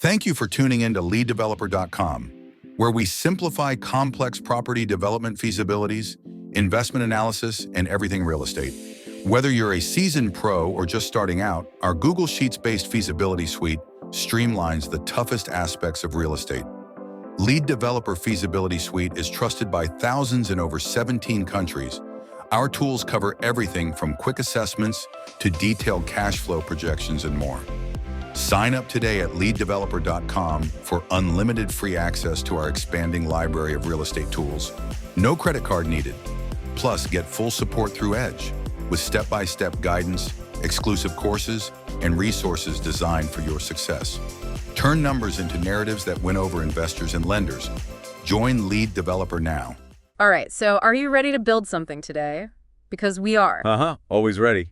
Thank you for tuning in to LeadDeveloper.com, where we simplify complex property development feasibilities, investment analysis, and everything real estate. Whether you're a seasoned pro or just starting out, our Google Sheets-based feasibility suite streamlines the toughest aspects of real estate. Lead Developer Feasibility Suite is trusted by thousands in over 17 countries. Our tools cover everything from quick assessments to detailed cash flow projections and more. Sign up today at LeadDeveloper.com for unlimited free access to our expanding library of real estate tools. No credit card needed. Plus, get full support through Edge with step-by-step guidance, exclusive courses, and resources designed for your success. Turn numbers into narratives that win over investors and lenders. Join Lead Developer now. All right, so are you ready to build something today? Because we are. Always ready.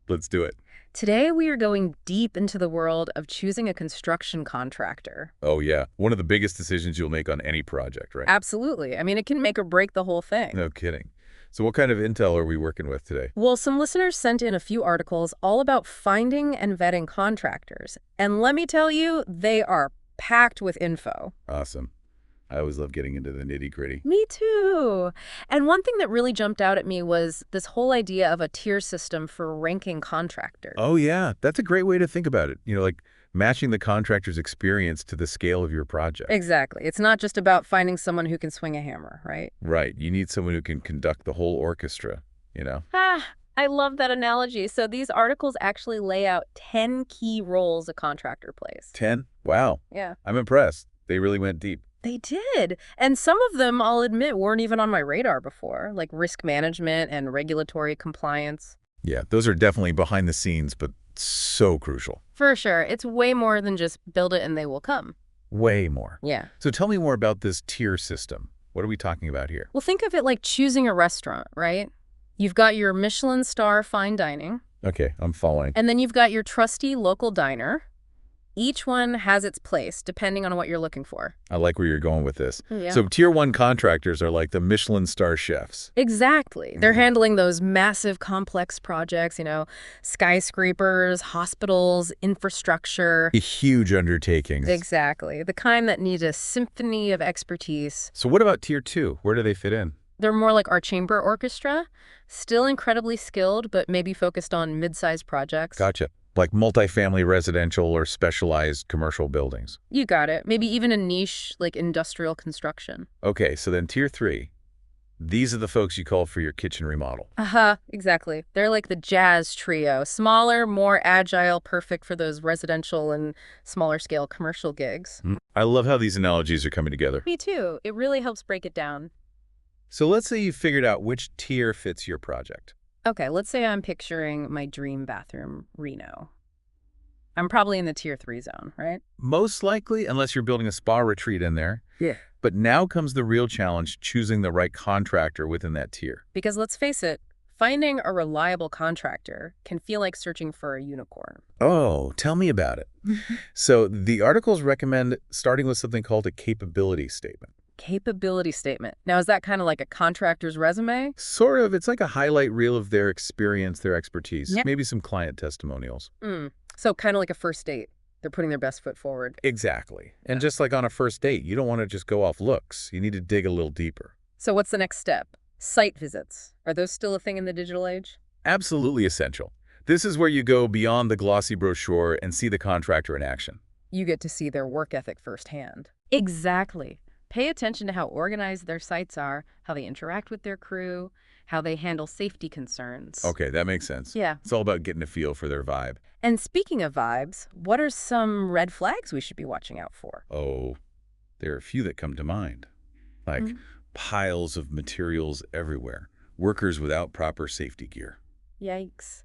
Let's do it. Today we are going deep into the world of choosing a construction contractor. Oh yeah, one of the biggest decisions you'll make on any project, right? Absolutely. I mean, it can make or break the whole thing. No kidding. So what kind of intel are we working with today? Well, some listeners sent in a few articles all about finding and vetting contractors. And let me tell you, they are packed with info. Awesome. I always love getting into the nitty-gritty. Me too. And one thing that really jumped out at me was this whole idea of a tier system for ranking contractors. Oh yeah, that's a great way to think about it. Like matching the contractor's experience to the scale of your project. Exactly. It's not just about finding someone who can swing a hammer, right? Right. You need someone who can conduct the whole orchestra, I love that analogy. So these articles actually lay out 10 key roles a contractor plays. 10? Wow. Yeah. I'm impressed. They really went deep. They did. And some of them, I'll admit, weren't even on my radar before, like risk management and regulatory compliance. Yeah, those are definitely behind the scenes, but so crucial. For sure. It's way more than just build it and they will come. Way more. Yeah. So tell me more about this tier system. What are we talking about here? Well, think of it like choosing a restaurant, right? You've got your Michelin star fine dining. Okay, I'm following. And then you've got your trusty local diner. Each one has its place, depending on what you're looking for. I like where you're going with this. Yeah. So tier 1 contractors are like the Michelin star chefs. Exactly. They're handling those massive, complex projects, skyscrapers, hospitals, infrastructure. Huge undertakings. Exactly. The kind that need a symphony of expertise. So what about tier 2? Where do they fit in? They're more like our chamber orchestra, still incredibly skilled, but maybe focused on mid-sized projects. Gotcha. Like multifamily residential or specialized commercial buildings. You got it. Maybe even a niche like industrial construction. Okay, so then tier 3. These are the folks you call for your kitchen remodel. Exactly. They're like the jazz trio. Smaller, more agile, perfect for those residential and smaller scale commercial gigs. I love how these analogies are coming together. Me too. It really helps break it down. So let's say you've figured out which tier fits your project. Okay, let's say I'm picturing my dream bathroom reno. I'm probably in the tier 3 zone, right? Most likely, unless you're building a spa retreat in there. Yeah. But now comes the real challenge, choosing the right contractor within that tier. Because let's face it, finding a reliable contractor can feel like searching for a unicorn. Oh, tell me about it. So the articles recommend starting with something called a capability statement. Capability statement. Now, is that kind of like a contractor's resume? Sort of. It's like a highlight reel of their experience, their expertise, Yeah. maybe some client testimonials. So kind of like a first date. They're putting their best foot forward. Exactly. And just like on a first date, you don't want to just go off looks. You need to dig a little deeper. So what's the next step? Site visits. Are those still a thing in the digital age? Absolutely essential. This is where you go beyond the glossy brochure and see the contractor in action. You get to see their work ethic firsthand. Exactly. Pay attention to how organized their sites are, how they interact with their crew, how they handle safety concerns. Okay, that makes sense. Yeah. It's all about getting a feel for their vibe. And speaking of vibes, what are some red flags we should be watching out for? Oh, there are a few that come to mind. Like piles of materials everywhere. Workers without proper safety gear. Yikes.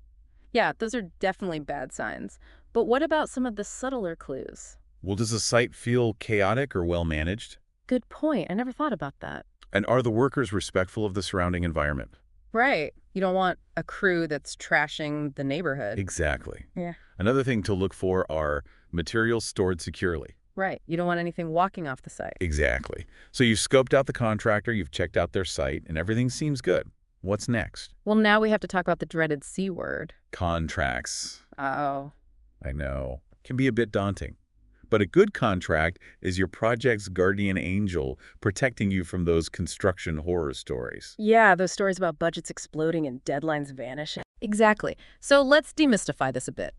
Yeah, those are definitely bad signs. But what about some of the subtler clues? Well, does the site feel chaotic or well-managed? Good point. I never thought about that. And are the workers respectful of the surrounding environment? Right. You don't want a crew that's trashing the neighborhood. Exactly. Yeah. Another thing to look for are materials stored securely. Right. You don't want anything walking off the site. Exactly. So you've scoped out the contractor, you've checked out their site, and everything seems good. What's next? Well, now we have to talk about the dreaded C word. Contracts. Oh. I know. Can be a bit daunting. But a good contract is your project's guardian angel protecting you from those construction horror stories. Yeah, those stories about budgets exploding and deadlines vanishing. Exactly. So let's demystify this a bit.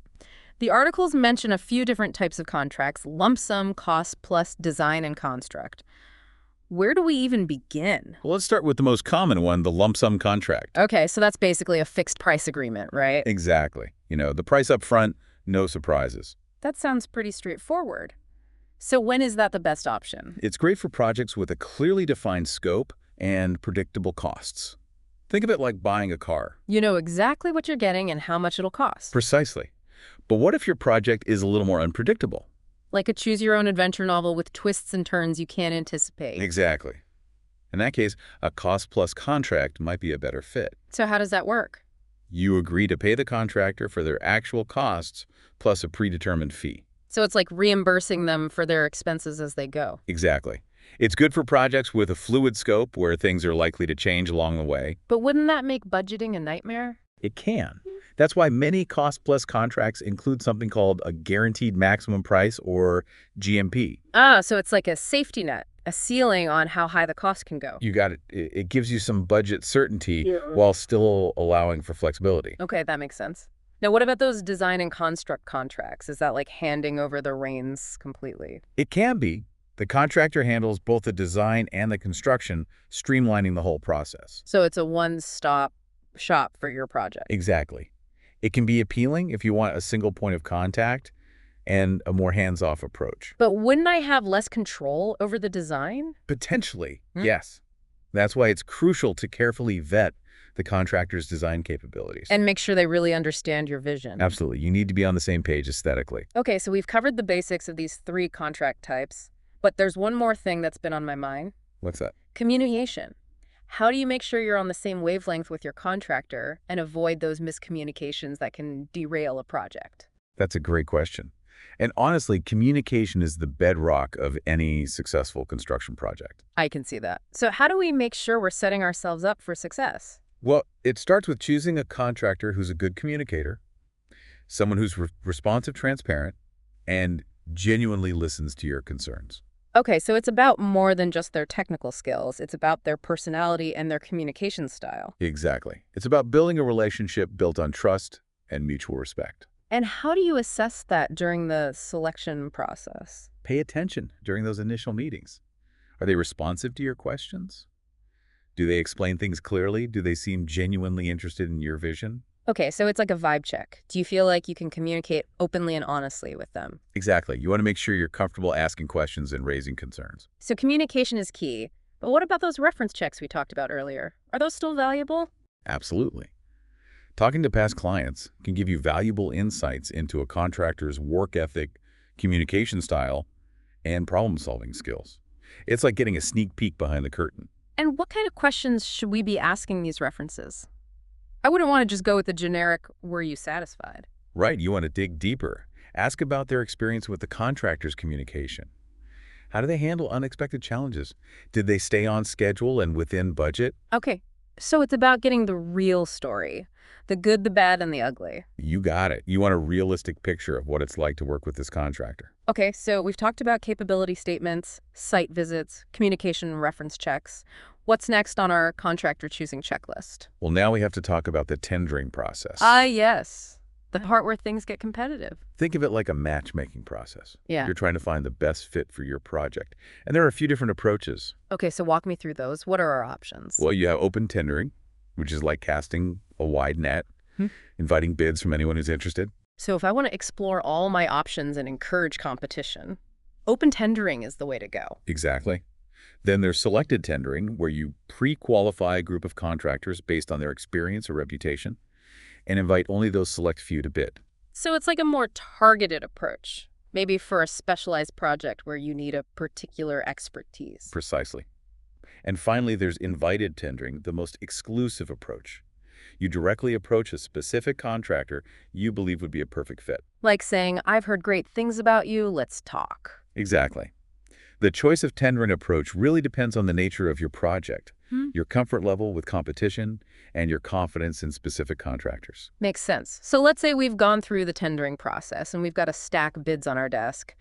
The articles mention a few different types of contracts: lump sum, cost plus, design, and construct. Where do we even begin? Well, let's start with the most common one, the lump sum contract. Okay, so that's basically a fixed price agreement, right? Exactly. The price up front, no surprises. That sounds pretty straightforward. So when is that the best option? It's great for projects with a clearly defined scope and predictable costs. Think of it like buying a car. You know exactly what you're getting and how much it'll cost. Precisely. But what if your project is a little more unpredictable? Like a choose-your-own-adventure novel with twists and turns you can't anticipate. Exactly. In that case, a cost-plus contract might be a better fit. So how does that work? You agree to pay the contractor for their actual costs plus a predetermined fee. So it's like reimbursing them for their expenses as they go. Exactly. It's good for projects with a fluid scope where things are likely to change along the way. But wouldn't that make budgeting a nightmare? It can. That's why many cost-plus contracts include something called a guaranteed maximum price, or GMP. Ah, so it's like a safety net, a ceiling on how high the cost can go. You got it. It gives you some budget certainty while still allowing for flexibility. Okay, that makes sense. Now, what about those design and construct contracts? Is that like handing over the reins completely? It can be. The contractor handles both the design and the construction, streamlining the whole process. So it's a one-stop shop for your project. Exactly. It can be appealing if you want a single point of contact and a more hands-off approach. But wouldn't I have less control over the design? Potentially, yes. That's why it's crucial to carefully vet the contractor's design capabilities. And make sure they really understand your vision. Absolutely. You need to be on the same page aesthetically. Okay, so we've covered the basics of these 3 contract types, but there's one more thing that's been on my mind. What's that? Communication. How do you make sure you're on the same wavelength with your contractor and avoid those miscommunications that can derail a project? That's a great question. And honestly, communication is the bedrock of any successful construction project. I can see that. So how do we make sure we're setting ourselves up for success? Well, it starts with choosing a contractor who's a good communicator, someone who's responsive, transparent, and genuinely listens to your concerns. Okay, so it's about more than just their technical skills. It's about their personality and their communication style. Exactly. It's about building a relationship built on trust and mutual respect. And how do you assess that during the selection process? Pay attention during those initial meetings. Are they responsive to your questions? Do they explain things clearly? Do they seem genuinely interested in your vision? Okay, so it's like a vibe check. Do you feel like you can communicate openly and honestly with them? Exactly. You want to make sure you're comfortable asking questions and raising concerns. So communication is key. But what about those reference checks we talked about earlier? Are those still valuable? Absolutely. Talking to past clients can give you valuable insights into a contractor's work ethic, communication style, and problem-solving skills. It's like getting a sneak peek behind the curtain. And what kind of questions should we be asking these references? I wouldn't want to just go with the generic, were you satisfied? Right, you want to dig deeper. Ask about their experience with the contractor's communication. How do they handle unexpected challenges? Did they stay on schedule and within budget? Okay, so it's about getting the real story. The good, the bad, and the ugly. You got it. You want a realistic picture of what it's like to work with this contractor. Okay, so we've talked about capability statements, site visits, communication reference checks. What's next on our contractor choosing checklist? Well, now we have to talk about the tendering process. Yes. The part where things get competitive. Think of it like a matchmaking process. Yeah. You're trying to find the best fit for your project. And there are a few different approaches. Okay, so walk me through those. What are our options? Well, you have open tendering, which is like casting a wide net, inviting bids from anyone who's interested. So if I want to explore all my options and encourage competition, open tendering is the way to go. Exactly. Then there's selected tendering, where you pre-qualify a group of contractors based on their experience or reputation and invite only those select few to bid. So it's like a more targeted approach, maybe for a specialized project where you need a particular expertise. Precisely. And finally, there's invited tendering, the most exclusive approach. You directly approach a specific contractor you believe would be a perfect fit. Like saying, I've heard great things about you, let's talk. Exactly. The choice of tendering approach really depends on the nature of your project, your comfort level with competition, and your confidence in specific contractors. Makes sense. So let's say we've gone through the tendering process and we've got a stack of bids on our desk.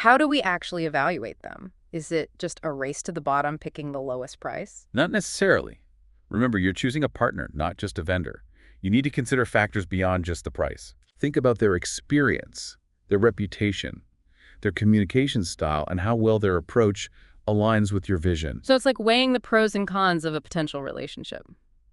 How do we actually evaluate them? Is it just a race to the bottom picking the lowest price? Not necessarily. Remember, you're choosing a partner, not just a vendor. You need to consider factors beyond just the price. Think about their experience, their reputation, their communication style, and how well their approach aligns with your vision. So it's like weighing the pros and cons of a potential relationship.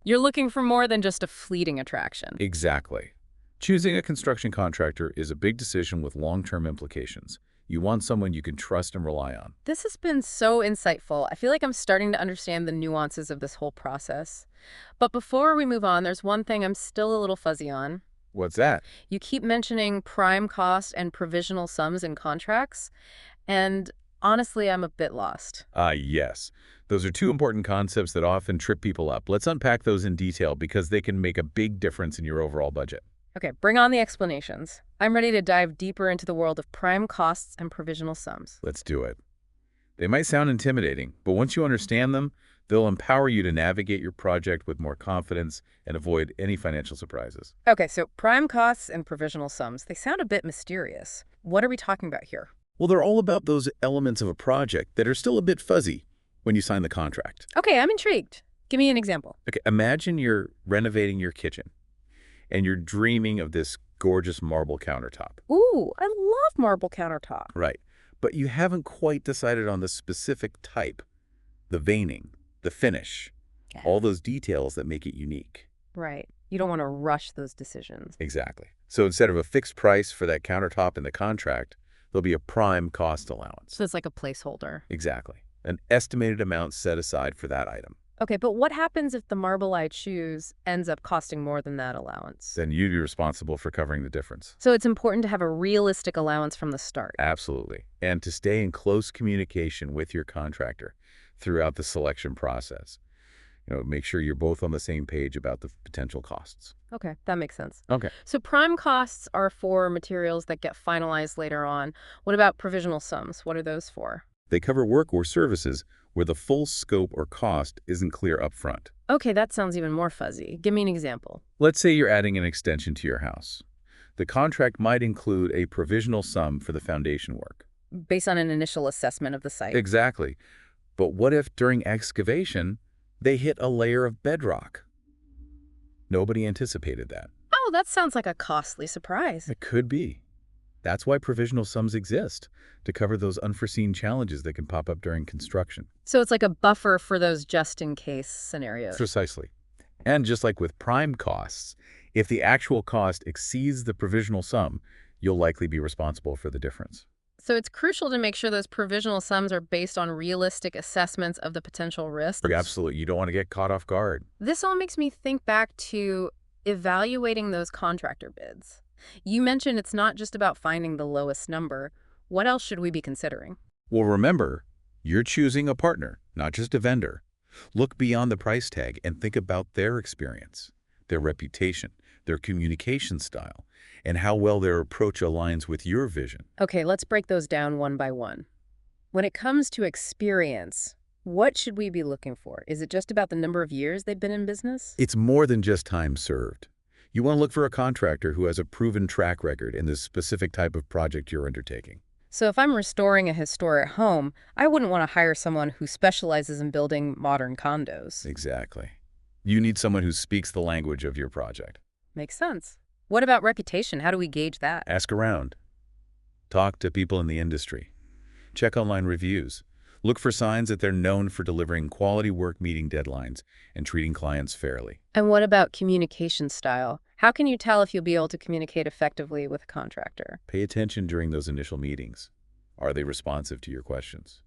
You're looking for more than just a fleeting attraction. Exactly. Choosing a construction contractor is a big decision with long-term implications. You want someone you can trust and rely on. This has been so insightful. I feel like I'm starting to understand the nuances of this whole process. But before we move on, there's one thing I'm still a little fuzzy on. What's that? You keep mentioning prime cost and provisional sums in contracts, and honestly, I'm a bit lost. Yes. Those are two important concepts that often trip people up. Let's unpack those in detail because they can make a big difference in your overall budget. Okay, bring on the explanations. I'm ready to dive deeper into the world of prime costs and provisional sums. Let's do it. They might sound intimidating, but once you understand them, they'll empower you to navigate your project with more confidence and avoid any financial surprises. Okay, so prime costs and provisional sums, they sound a bit mysterious. What are we talking about here? Well, they're all about those elements of a project that are still a bit fuzzy when you sign the contract. Okay, I'm intrigued. Give me an example. Okay, imagine you're renovating your kitchen and you're dreaming of this gorgeous marble countertop. Ooh, I love marble countertop. Right, but you haven't quite decided on the specific type, the veining, the finish, all those details that make it unique. Right. You don't want to rush those decisions. Exactly. So instead of a fixed price for that countertop in the contract, there'll be a prime cost allowance. So it's like a placeholder. Exactly. An estimated amount set aside for that item. Okay, but what happens if the marble I choose ends up costing more than that allowance? Then you'd be responsible for covering the difference. So it's important to have a realistic allowance from the start. Absolutely. And to stay in close communication with your contractor throughout the selection process. Make sure you're both on the same page about the potential costs. Okay, that makes sense. Okay. So prime costs are for materials that get finalized later on. What about provisional sums? What are those for? They cover work or services where the full scope or cost isn't clear up front. Okay, that sounds even more fuzzy. Give me an example. Let's say you're adding an extension to your house. The contract might include a provisional sum for the foundation work. Based on an initial assessment of the site. Exactly. But what if during excavation, they hit a layer of bedrock? Nobody anticipated that. Oh, that sounds like a costly surprise. It could be. That's why provisional sums exist, to cover those unforeseen challenges that can pop up during construction. So it's like a buffer for those just-in-case scenarios. Precisely. And just like with prime costs, if the actual cost exceeds the provisional sum, you'll likely be responsible for the difference. So it's crucial to make sure those provisional sums are based on realistic assessments of the potential risks. Absolutely. You don't want to get caught off guard. This all makes me think back to evaluating those contractor bids. You mentioned it's not just about finding the lowest number. What else should we be considering? Well, remember, you're choosing a partner, not just a vendor. Look beyond the price tag and think about their experience, their reputation, their communication style, and how well their approach aligns with your vision. Okay, let's break those down one by one. When it comes to experience, what should we be looking for? Is it just about the number of years they've been in business? It's more than just time served. You want to look for a contractor who has a proven track record in this specific type of project you're undertaking. So if I'm restoring a historic home, I wouldn't want to hire someone who specializes in building modern condos. Exactly. You need someone who speaks the language of your project. Makes sense. What about reputation? How do we gauge that? Ask around. Talk to people in the industry. Check online reviews. Look for signs that they're known for delivering quality work, meeting deadlines, and treating clients fairly. And what about communication style? How can you tell if you'll be able to communicate effectively with a contractor? Pay attention during those initial meetings. Are they responsive to your questions?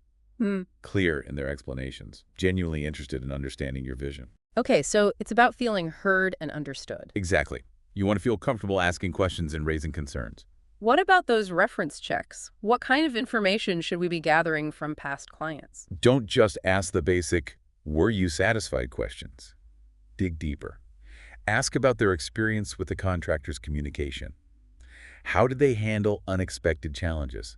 Clear in their explanations, genuinely interested in understanding your vision. Okay, so it's about feeling heard and understood. Exactly. You want to feel comfortable asking questions and raising concerns. What about those reference checks? What kind of information should we be gathering from past clients? Don't just ask the basic, "Were you satisfied?" questions. Dig deeper. Ask about their experience with the contractor's communication. How did they handle unexpected challenges?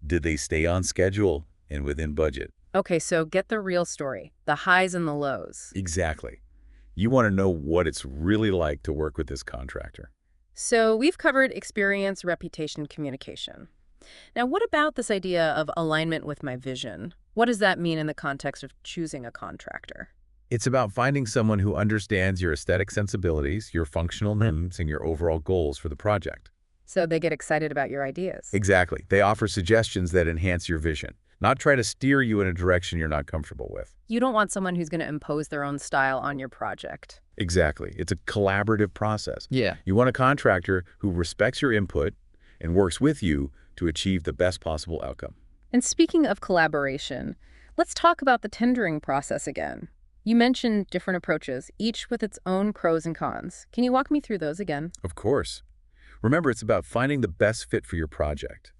Did they stay on schedule and within budget? Okay, so get the real story, the highs and the lows. Exactly. You want to know what it's really like to work with this contractor. So we've covered experience, reputation, communication. Now, what about this idea of alignment with my vision? What does that mean in the context of choosing a contractor? It's about finding someone who understands your aesthetic sensibilities, your functional needs, and your overall goals for the project. So they get excited about your ideas. Exactly. They offer suggestions that enhance your vision, not try to steer you in a direction you're not comfortable with. You don't want someone who's going to impose their own style on your project. Exactly. It's a collaborative process. Yeah. You want a contractor who respects your input and works with you to achieve the best possible outcome. And speaking of collaboration, let's talk about the tendering process again. You mentioned different approaches, each with its own pros and cons. Can you walk me through those again? Of course. Remember, it's about finding the best fit for your project.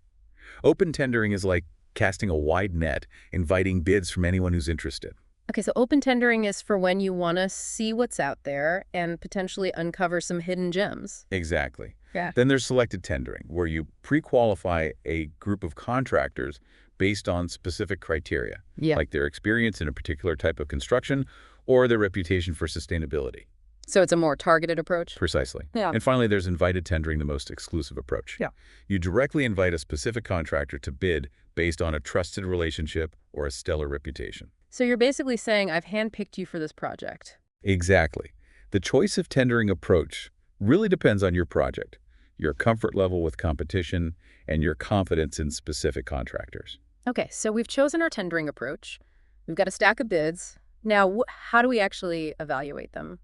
Open tendering is like casting a wide net, inviting bids from anyone who's interested. Okay, so open tendering is for when you want to see what's out there and potentially uncover some hidden gems. Exactly. Yeah. Then there's selected tendering, where you pre-qualify a group of contractors based on specific criteria, like their experience in a particular type of construction or their reputation for sustainability. So it's a more targeted approach? Precisely. Yeah. And finally, there's invited tendering, the most exclusive approach. Yeah. You directly invite a specific contractor to bid based on a trusted relationship or a stellar reputation. So you're basically saying I've handpicked you for this project. Exactly. The choice of tendering approach really depends on your project, your comfort level with competition, and your confidence in specific contractors. Okay, so we've chosen our tendering approach. We've got a stack of bids. Now, how do we actually evaluate them?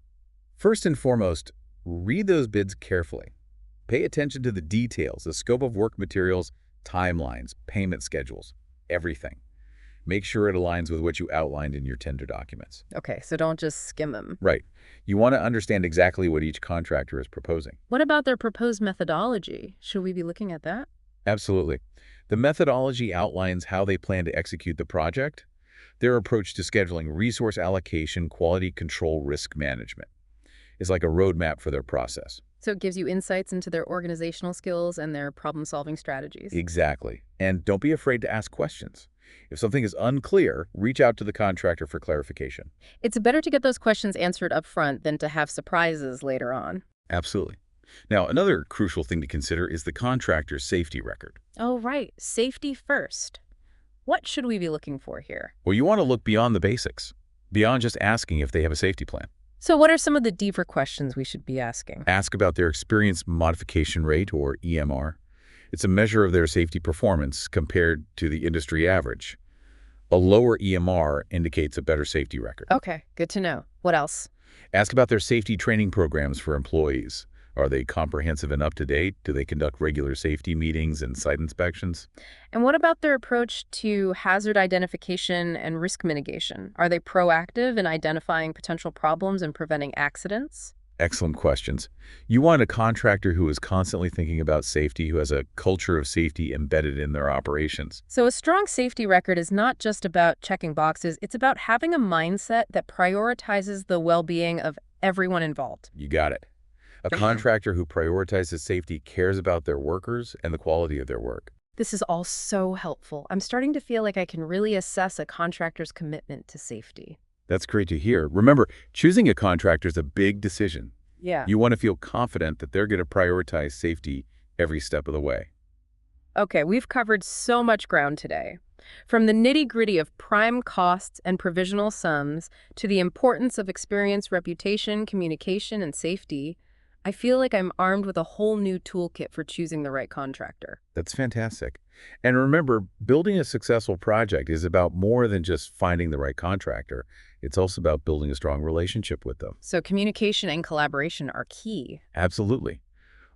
First and foremost, read those bids carefully. Pay attention to the details, the scope of work materials, timelines, payment schedules, everything. Make sure it aligns with what you outlined in your tender documents. Okay, so don't just skim them. Right. You want to understand exactly what each contractor is proposing. What about their proposed methodology? Should we be looking at that? Absolutely. The methodology outlines how they plan to execute the project, their approach to scheduling, resource allocation, quality control, risk management. It's like a roadmap for their process. So it gives you insights into their organizational skills and their problem-solving strategies. Exactly. And don't be afraid to ask questions. If something is unclear, reach out to the contractor for clarification. It's better to get those questions answered up front than to have surprises later on. Absolutely. Now, another crucial thing to consider is the contractor's safety record. Oh, right. Safety first. What should we be looking for here? Well, you want to look beyond the basics, beyond just asking if they have a safety plan. So what are some of the deeper questions we should be asking? Ask about their experience modification rate, or EMR. It's a measure of their safety performance compared to the industry average. A lower EMR indicates a better safety record. Okay, good to know. What else? Ask about their safety training programs for employees. Are they comprehensive and up-to-date? Do they conduct regular safety meetings and site inspections? And what about their approach to hazard identification and risk mitigation? Are they proactive in identifying potential problems and preventing accidents? Excellent questions. You want a contractor who is constantly thinking about safety, who has a culture of safety embedded in their operations. So a strong safety record is not just about checking boxes. It's about having a mindset that prioritizes the well-being of everyone involved. You got it. A contractor who prioritizes safety cares about their workers and the quality of their work. This is all so helpful. I'm starting to feel like I can really assess a contractor's commitment to safety. That's great to hear. Remember, choosing a contractor is a big decision. Yeah. You want to feel confident that they're going to prioritize safety every step of the way. Okay, we've covered so much ground today. From the nitty-gritty of prime costs and provisional sums to the importance of experience, reputation, communication, and safety, I feel like I'm armed with a whole new toolkit for choosing the right contractor. That's fantastic. And remember, building a successful project is about more than just finding the right contractor. It's also about building a strong relationship with them. So communication and collaboration are key. Absolutely.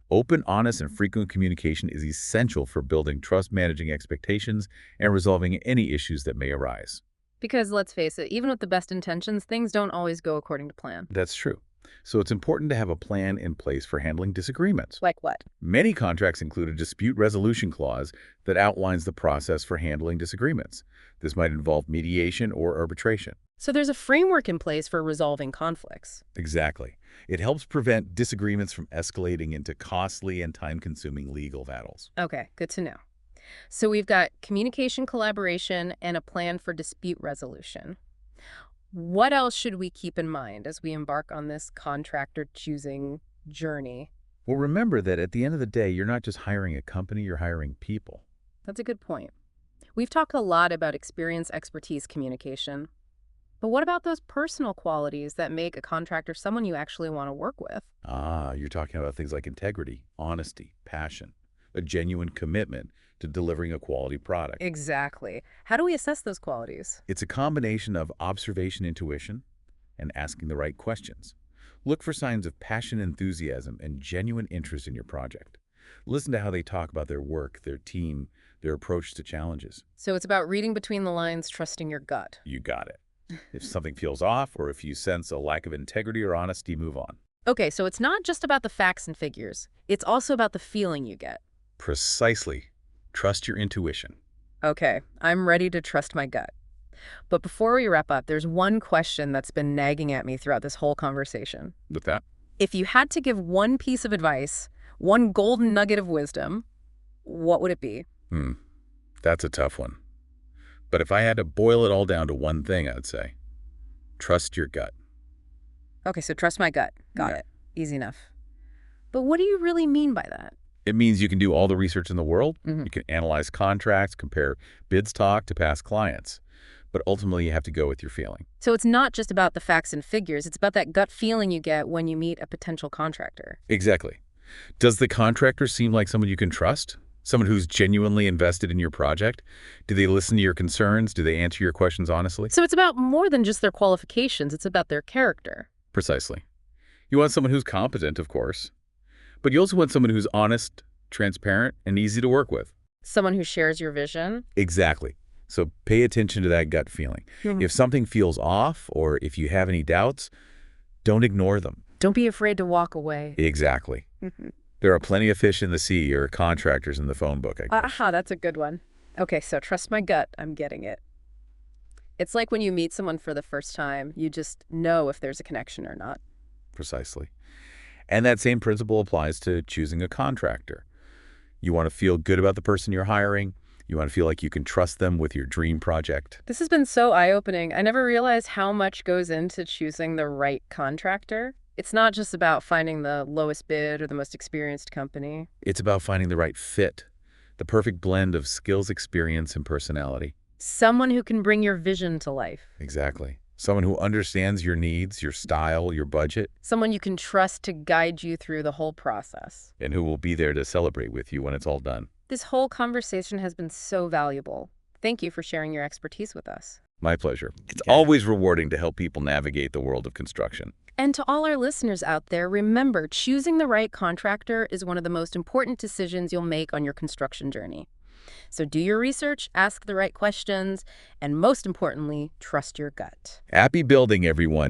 Open, honest, and frequent communication is essential for building trust, managing expectations, and resolving any issues that may arise. Because let's face it, even with the best intentions, things don't always go according to plan. That's true. So it's important to have a plan in place for handling disagreements. Like what? Many contracts include a dispute resolution clause that outlines the process for handling disagreements. This might involve mediation or arbitration. So there's a framework in place for resolving conflicts. Exactly. It helps prevent disagreements from escalating into costly and time-consuming legal battles. Okay, good to know. So we've got communication, collaboration, and a plan for dispute resolution. What else should we keep in mind as we embark on this contractor choosing journey? Well, remember that at the end of the day, you're not just hiring a company, you're hiring people. That's a good point. We've talked a lot about experience, expertise, communication. But what about those personal qualities that make a contractor someone you actually want to work with? Ah, you're talking about things like integrity, honesty, passion, a genuine commitment to delivering a quality product. Exactly. How do we assess those qualities? It's a combination of observation, intuition, and asking the right questions. Look for signs of passion, enthusiasm, and genuine interest in your project. Listen to how they talk about their work, their team, their approach to challenges. So it's about reading between the lines, trusting your gut. You got it. If something feels off or if you sense a lack of integrity or honesty, move on. Okay, so it's not just about the facts and figures. It's also about the feeling you get. Precisely. Trust your intuition. Okay, I'm ready to trust my gut. But before we wrap up, there's one question that's been nagging at me throughout this whole conversation. With that, If you had to give one piece of advice, one golden nugget of wisdom, what would it be? that's a tough one. But if I had to boil it all down to one thing, I'd say, trust your gut. Okay, so trust my gut. Got Yeah. it. Easy enough. But what do you really mean by that? It means you can do all the research in the world. Mhm. You can analyze contracts, compare bids talk to past clients. But ultimately, you have to go with your feeling. So it's not just about the facts and figures. It's about that gut feeling you get when you meet a potential contractor. Exactly. Does the contractor seem like someone you can trust? Someone who's genuinely invested in your project? Do they listen to your concerns? Do they answer your questions honestly? So it's about more than just their qualifications. It's about their character. Precisely. You want someone who's competent, of course. But you also want someone who's honest, transparent, and easy to work with. Someone who shares your vision. Exactly. So pay attention to that gut feeling. Mhm. If something feels off or if you have any doubts, don't ignore them. Don't be afraid to walk away. Exactly. There are plenty of fish in the sea or contractors in the phone book, I guess. Aha, that's a good one. Okay, so trust my gut. I'm getting it. It's like when you meet someone for the first time, you just know if there's a connection or not. Precisely. And that same principle applies to choosing a contractor. You want to feel good about the person you're hiring. You want to feel like you can trust them with your dream project. This has been so eye-opening. I never realized how much goes into choosing the right contractor. It's not just about finding the lowest bid or the most experienced company. It's about finding the right fit, the perfect blend of skills, experience, and personality. Someone who can bring your vision to life. Exactly. Someone who understands your needs, your style, your budget, Someone you can trust to guide you through the whole process. and who will be there to celebrate with you when it's all done. This whole conversation has been so valuable. Thank you for sharing your expertise with us. My pleasure. It's always rewarding to help people navigate the world of construction. And to all our listeners out there, remember, choosing the right contractor is one of the most important decisions you'll make on your construction journey. So do your research, ask the right questions, and most importantly, trust your gut. Happy building, everyone.